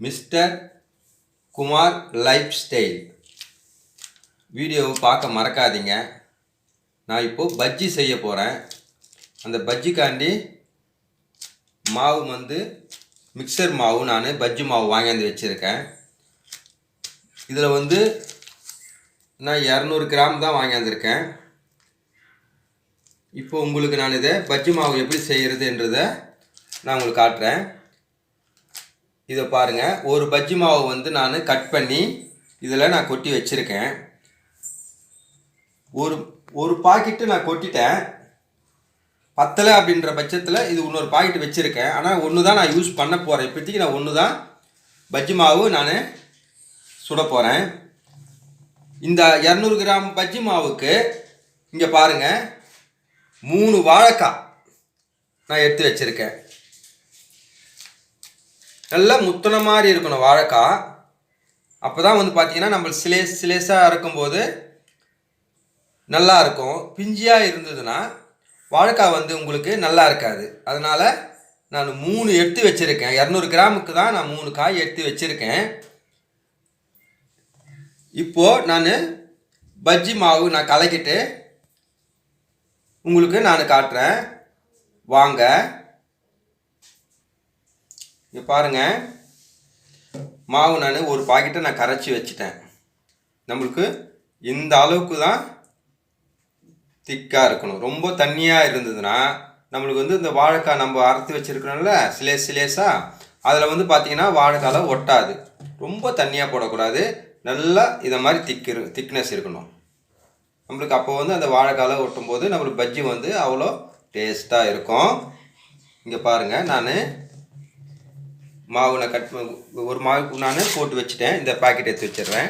Mister Kumar life style வீடியோவை பார்க்க மறக்காதீங்க. நான் இப்போது பஜ்ஜி செய்ய போகிறேன். அந்த பஜ்ஜிக்காண்டி மாவு மிக்சர் மாவு நான் பஜ்ஜி மாவு வாங்கியாந்து வச்சுருக்கேன். இதில் நான் 200 கிராம் தான் வாங்கியாந்துருக்கேன். இப்போ உங்களுக்கு நான் இதை பஜ்ஜி மாவு எப்படி செய்கிறதுன்றதை நான் உங்களுக்கு காட்டுறேன். இதை பாருங்கள். ஒரு பஜ்ஜி மாவு நான் கட் பண்ணி இதில் நான் கொட்டி வச்சுருக்கேன். ஒரு பாக்கெட்டு நான் கொட்டிட்டேன். பத்தலை அப்படின்ற பட்சத்தில் இது இன்னொரு பாக்கெட்டு வச்சுருக்கேன். ஆனால் ஒன்று தான் நான் யூஸ் பண்ண போகிறேன். இப்போதைக்கு நான் ஒன்று தான் பஜ்ஜி மாவு நான் சுட போகிறேன். இந்த 200 கிராம் பஜ்ஜி மாவுக்கு இங்கே பாருங்கள், 3 வாழைக்காய் நான் எடுத்து வச்சுருக்கேன். நல்லா முத்தின மாதிரி இருக்கணும் வாழைக்காய். அப்போ தான் பார்த்தீங்கன்னா நம்ம சிலேஸாக இருக்கும்போது நல்லா இருக்கும். பிஞ்சியாக இருந்ததுன்னா வாழைக்காய் உங்களுக்கு நல்லா இருக்காது. அதனால் நான் 3 எடுத்து வச்சுருக்கேன். 200 கிராமுக்கு தான் நான் 3 காய் எடுத்து வச்சுருக்கேன். இப்போது நான் பஜ்ஜி மாவு நான் கலக்கிட்டு உங்களுக்கு நான் காட்டுறேன். வாங்க. இங்கே பாருங்கள், மாவு நான் ஒரு பாக்கெட்டை நான் கரைச்சி வச்சுட்டேன். நம்மளுக்கு இந்த அளவுக்கு தான் திக்காக இருக்கணும். ரொம்ப தண்ணியாக இருந்ததுன்னா நம்மளுக்கு இந்த வாழைக்காய் நம்ம அரைச்சி வச்சுருக்கிறோம்ல சிலேஸாக, அதில் பார்த்தீங்கன்னா வாழைக்காயில் ஒட்டாது. ரொம்ப தண்ணியாக போடக்கூடாது. நல்லா இதை மாதிரி திக்னஸ் இருக்கணும் நம்மளுக்கு. அப்போ அந்த வாழைக்காயில் ஒட்டும் போது நம்மளுக்கு பஜ்ஜி அவ்வளோ டேஸ்ட்டாக இருக்கும். இங்கே பாருங்கள், நான் மாவு ஒரு மாவுக்கு நான் போட்டு வச்சுட்டேன். இந்த பாக்கெட் எடுத்து வச்சிடுறேன்.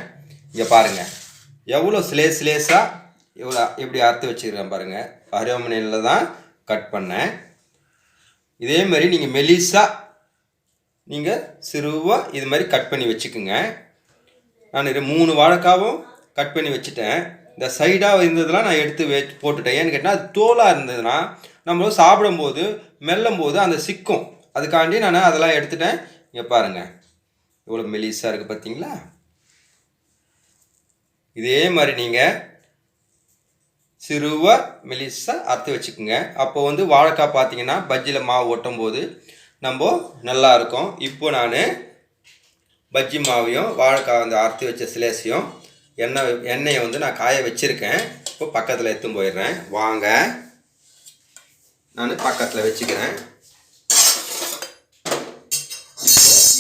இங்கே பாருங்கள் எவ்வளோ சிலேஸாக எப்படி அறுத்து வச்சுருக்கேன் பாருங்கள். அருவாமனையில் தான் கட் பண்ணேன். இதே மாதிரி நீங்கள் மெலிசாக நீங்கள் சிறுவாக இது மாதிரி கட் பண்ணி வச்சுக்குங்க. நான் 3 வாழைக்காவும் கட் பண்ணி வச்சுட்டேன். இந்த சைடாக இருந்ததெல்லாம் நான் எடுத்து போட்டுட்டேன். ஏன்னு கேட்டால் அது தோலாக இருந்ததுன்னா நம்மளும் சாப்பிடும்போது மெல்லும்போது அந்த சிக்கும். அதுக்காண்டி நான் அதெல்லாம் எடுத்துட்டேன். இங்கே பாருங்கள் இவ்வளோ மெலிசாக இருக்குது பார்த்தீங்களா. இதே மாதிரி நீங்கள் சிறுவாக மெலிசாக அறுத்து வச்சுக்கோங்க. அப்போ வாழைக்காய் பார்த்தீங்கன்னா பஜ்ஜியில் மாவு ஒட்டும் போது நம்ம நல்லா இருக்கும். இப்போ நான் பஜ்ஜி மாவையும் வாழைக்காய் அறுத்து வச்ச சிலேஸையும் எண்ணெயை நான் காய வச்சுருக்கேன். இப்போ பக்கத்தில் எடுத்துன்னு போயிடுறேன். வாங்க, நான் பக்கத்தில் வச்சுக்கிறேன்.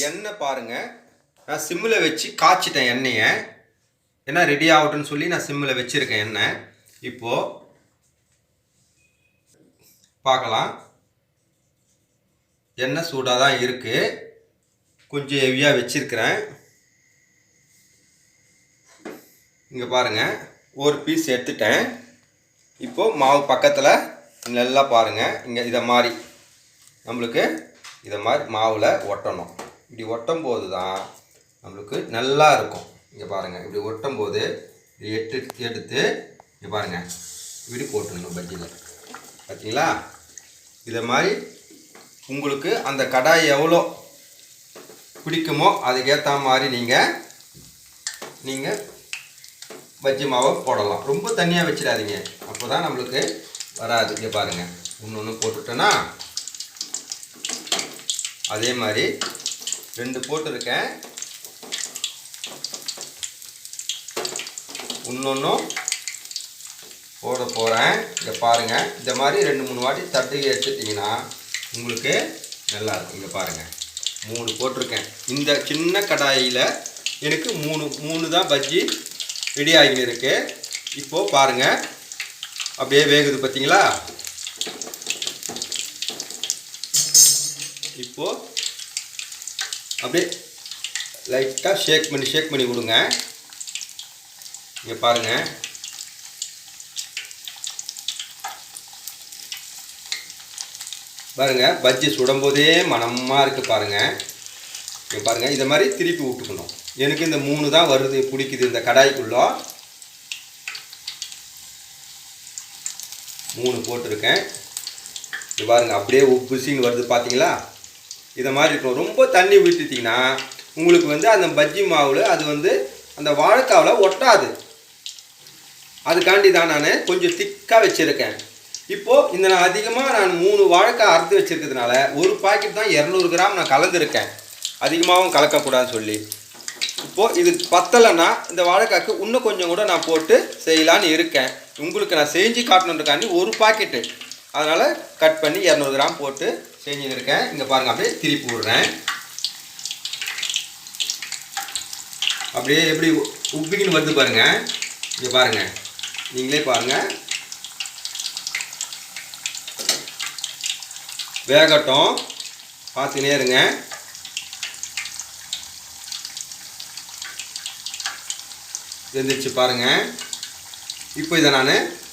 எண்ணெய் பாருங்கள், நான் சிம்மில் வச்சு காய்ச்சிட்டேன் எண்ணெயை. ஏன்னா ரெடி ஆகட்டும்னு சொல்லி நான் சிம்மில் வச்சுருக்கேன் எண்ணெய். இப்போது பார்க்கலாம். எண்ணெய் சூடாக தான் இருக்குது. கொஞ்சம் ஹெவியாக வச்சுருக்கிறேன். இங்கே பாருங்கள், ஒரு பீஸ் எடுத்துட்டேன். இப்போது மாவு பக்கத்தில் நல்லா பாருங்கள். இங்கே இதை மாதிரி நம்மளுக்கு இதை மாதிரி மாவில் ஒட்டணும். இப்படி ஒட்டும் போது தான் நம்மளுக்கு நல்லா இருக்கும். இங்கே பாருங்கள், இப்படி ஒட்டும் போது எடுத்து இங்கே பாருங்கள் இப்படி போட்டுடணும் பஜ்ஜியில். பார்த்தீங்களா? இதை மாதிரி உங்களுக்கு அந்த கடாய் எவ்வளோ பிடிக்குமோ அதுக்கேற்ற மாதிரி நீங்கள் பஜ்ஜி மாவை போடலாம். ரொம்ப தண்ணியாக வச்சிடாதீங்க, அப்போ தான் நம்மளுக்கு வராது. இங்கே பாருங்கள், ஒன்று போட்டுட்டேன்னா அதே மாதிரி 2 போட்டிருக்கேன். இன்னொன்றும் போட போகிறேன். இங்கே பாருங்கள், இந்த மாதிரி 2-3 வாட்டி தட்டி எடுத்துட்டிங்கன்னா உங்களுக்கு நல்லாயிருக்கும். இங்கே பாருங்கள், 3 போட்டிருக்கேன். இந்த சின்ன கடாயில் எனக்கு 3 தான் பஜ்ஜி ரெடி ஆகி இருக்கு. இப்போது பாருங்கள், அப்படியே வேகுது பார்த்தீங்களா. இப்போது அப்படியே லைட்டாக ஷேக் பண்ணி விடுங்க. இங்கே பாருங்கள், பஜ்ஜி சுடும்போதே மணமாக இருக்குது பாருங்கள். இங்கே பாருங்கள், இதை மாதிரி திருப்பி விட்டுக்கணும். எனக்கு இந்த 3 தான் வருது பிடிக்குது இந்த கடாய்க்குள்ளே. 3 போட்டிருக்கேன். இது பாருங்கள், அப்படியே உப்புசின்னு வருது பார்த்தீங்களா. இதை மாதிரி இருக்கும். ரொம்ப தண்ணி விட்டுட்டிங்கன்னா உங்களுக்கு வந்து அந்த பஜ்ஜி மாவில் அது வந்து அந்த வாழைக்காவில் ஒட்டாது. அதுக்காண்டி தான் நான் கொஞ்சம் திக்காக வச்சுருக்கேன். இப்போது இந்த நான் அதிகமாக நான் 3 வாழைக்காய் அறுத்து வச்சுருக்கிறதுனால ஒரு பாக்கெட் தான் 200 கிராம் நான் கலந்துருக்கேன், அதிகமாகவும் கலக்கக்கூடாதுன்னு சொல்லி. இப்போது இது பத்தலைன்னா இந்த வாழைக்காய்க்கு இன்னும் கொஞ்சம் கூட நான் போட்டு செய்யலான்னு இருக்கேன். உங்களுக்கு நான் செஞ்சு காட்டணுன்றக்காண்டி ஒரு பாக்கெட்டு, அதனால் கட் பண்ணி 200 கிராம் போட்டு செஞ்சுன்னு இருக்கேன். இங்கே பாருங்கள், அப்படியே திருப்பி விடுறேன். அப்படியே எப்படி உப்பிக்கின்னு வந்து பாருங்கள். இங்கே பாருங்கள், நீங்களே பாருங்கள். வேகட்டும், பார்த்துனே இருங்க. வெந்துச்சு பாருங்கள். இப்போ இதை நான்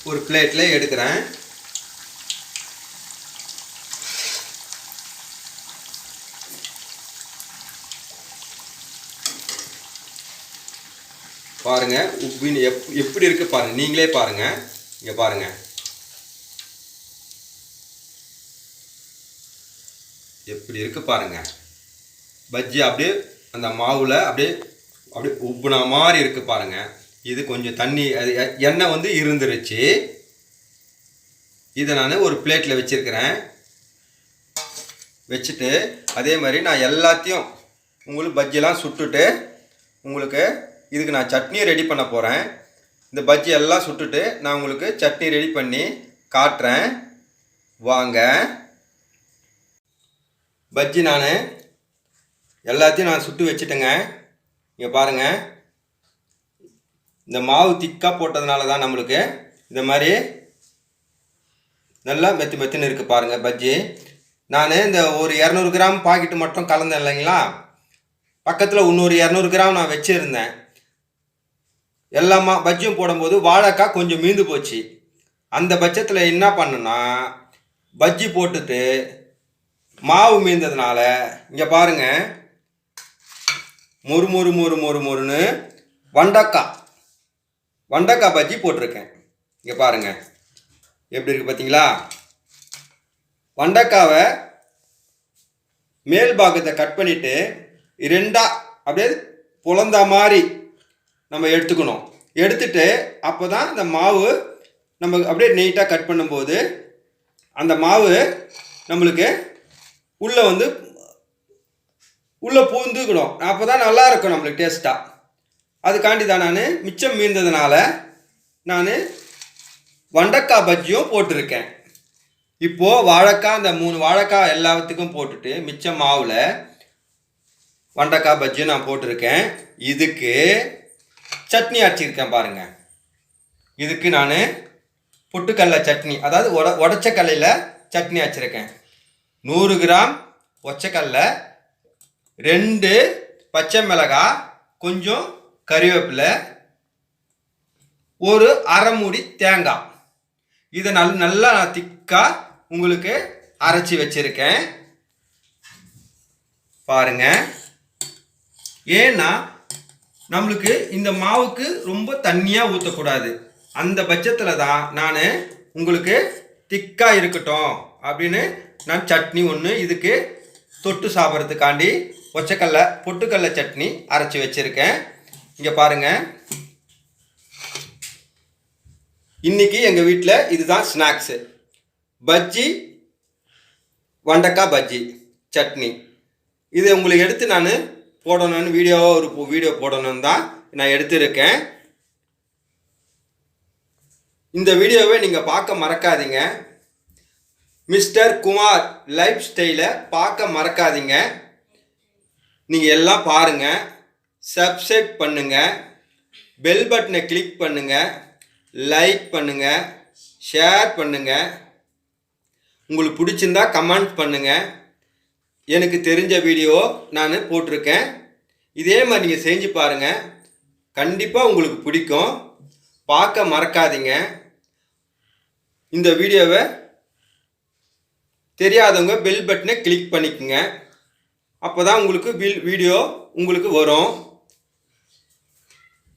ஒரு பிளேட்டில் எடுக்கிறேன். பாருங்கள் உப்பின்னு எப்படி இருக்குது பாருங்கள், நீங்களே பாருங்கள். இங்கே பாருங்கள், எப்படி இருக்குது பாருங்கள். பஜ்ஜி அப்படியே அந்த மாவில் அப்படியே அப்படியே உப்புனா மாதிரி இருக்குது பாருங்கள். இது கொஞ்சம் தண்ணி எண்ணெய் வந்து இருந்துருச்சு. இதை நான் ஒரு பிளேட்டில் வச்சுருக்கிறேன். வச்சுட்டு அதே மாதிரி நான் எல்லாத்தையும் உங்களுக்கு பஜ்ஜிலாம் சுட்டுட்டு உங்களுக்கு இதுக்கு நான் சட்னி ரெடி பண்ண போகிறேன். இந்த பஜ்ஜி எல்லாம் சுட்டுட்டு நான் உங்களுக்கு சட்னி ரெடி பண்ணி காட்டுறேன், வாங்க. பஜ்ஜி நான் எல்லாத்தையும் நான் சுட்டு வச்சுட்டேங்க. இங்கே பாருங்கள், இந்த மாவு திக்காக போட்டதுனால தான் நம்மளுக்கு இந்த மாதிரி நல்லா மெத்துன்னு இருக்குது பாருங்கள் பஜ்ஜி. நான் இந்த ஒரு 200 கிராம் பாக்கெட்டு மட்டும் கலந்தேன் இல்லைங்களா, பக்கத்தில் இன்னொரு 200 கிராம் நான் வச்சுருந்தேன். எல்லாமா பஜ்ஜியும் போடும்போது வாழைக்காய் கொஞ்சம் மீந்து போச்சு. அந்த பட்சத்தில் என்ன பண்ணுன்னா, பஜ்ஜி போட்டுட்டு மாவு மீந்ததுனால இங்கே பாருங்கள், மொறுன்னு வண்டக்காய் பஜ்ஜி போட்டிருக்கேன். இங்கே பாருங்கள் எப்படி இருக்குது பார்த்தீங்களா. வண்டக்காவை மேல் பாகத்தை கட் பண்ணிவிட்டு 2 அப்படியே புலந்தா மாதிரி நம்ம எடுத்துக்கணும். எடுத்துட்டு அப்போ தான் இந்த மாவு நம்ம அப்படியே நீட்டாக கட் பண்ணும்போது அந்த மாவு நம்மளுக்கு உள்ளே பூந்துக்கணும். அப்போ தான் நல்லாயிருக்கும் நம்மளுக்கு டேஸ்ட்டாக. அதுக்காண்டி தான் நான் மிச்சம் மீந்ததுனால நான் வண்டக்காய் பஜ்ஜியும் போட்டிருக்கேன். இப்போது வாழைக்காய், இந்த 3 வாழைக்காய் எல்லாத்துக்கும் போட்டுட்டு மிச்சம் மாவில் வண்டக்காய் பஜ்ஜியும் நான் போட்டிருக்கேன். இதுக்கு சட்னி அரைச்சிருக்கேன் பாருங்கள். இதுக்கு நான் பொட்டுக்கடலை சட்னி, அதாவது உடச்ச கடலையில் சட்னி அரைச்சிருக்கேன். 100 கிராம் ஒச்சக்கடலை, 2 பச்சை மிளகாய், கொஞ்சம் கறிவேப்பிலை, ஒரு அரை மூடி தேங்காய். இதை நல்லா நான் திக்காக உங்களுக்கு அரைச்சி வச்சுருக்கேன் பாருங்கள். ஏன்னா நம்மளுக்கு இந்த மாவுக்கு ரொம்ப தண்ணியாக ஊற்றக்கூடாது. அந்த பட்சத்தில் தான் நான் உங்களுக்கு திக்காக இருக்கட்டும் அப்படின்னு நான் சட்னி ஒன்று இதுக்கு தொட்டு சாப்பிட்றதுக்காண்டி பொட்டுக்கடலை சட்னி அரைச்சி வச்சுருக்கேன். இங்கே பாருங்கள், இன்றைக்கி எங்கள் வீட்டில் இதுதான் ஸ்நாக்ஸு. பஜ்ஜி, வண்டக்காய் பஜ்ஜி சட்னி. இது உங்களுக்கு எடுத்து நான் போடணும்னு வீடியோ போடணும்னு தான் நான் எடுத்துருக்கேன். இந்த வீடியோவை நீங்கள் பார்க்க மறக்காதீங்க. மிஸ்டர் குமார் லைஃப் ஸ்டைலை பார்க்க மறக்காதீங்க. நீங்கள் எல்லாம் பாருங்கள், சப்ஸ்கிரைப் பண்ணுங்கள், பெல் பட்டனை கிளிக் பண்ணுங்கள், லைக் பண்ணுங்கள், ஷேர் பண்ணுங்கள். உங்களுக்கு பிடிச்சிருந்தா கமெண்ட் பண்ணுங்கள். எனக்கு தெரிஞ்ச வீடியோ நான் போட்டிருக்கேன். இதே மாதிரி நீங்கள் செஞ்சு பாருங்கள், கண்டிப்பாக உங்களுக்கு பிடிக்கும். பார்க்க மறக்காதீங்க. இந்த வீடியோவை தெரியாதவங்க பெல் பட்டனை கிளிக் பண்ணிக்கோங்க. அப்போ தான் உங்களுக்கு வீடியோ உங்களுக்கு வரும்.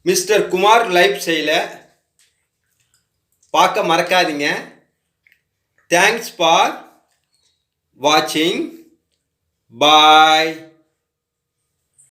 மிஸ்டர் குமார் லைஃப் ஸ்டைலை பார்க்க மறக்காதீங்க. தேங்க்ஸ் ஃபார் வாட்சிங். பாய்.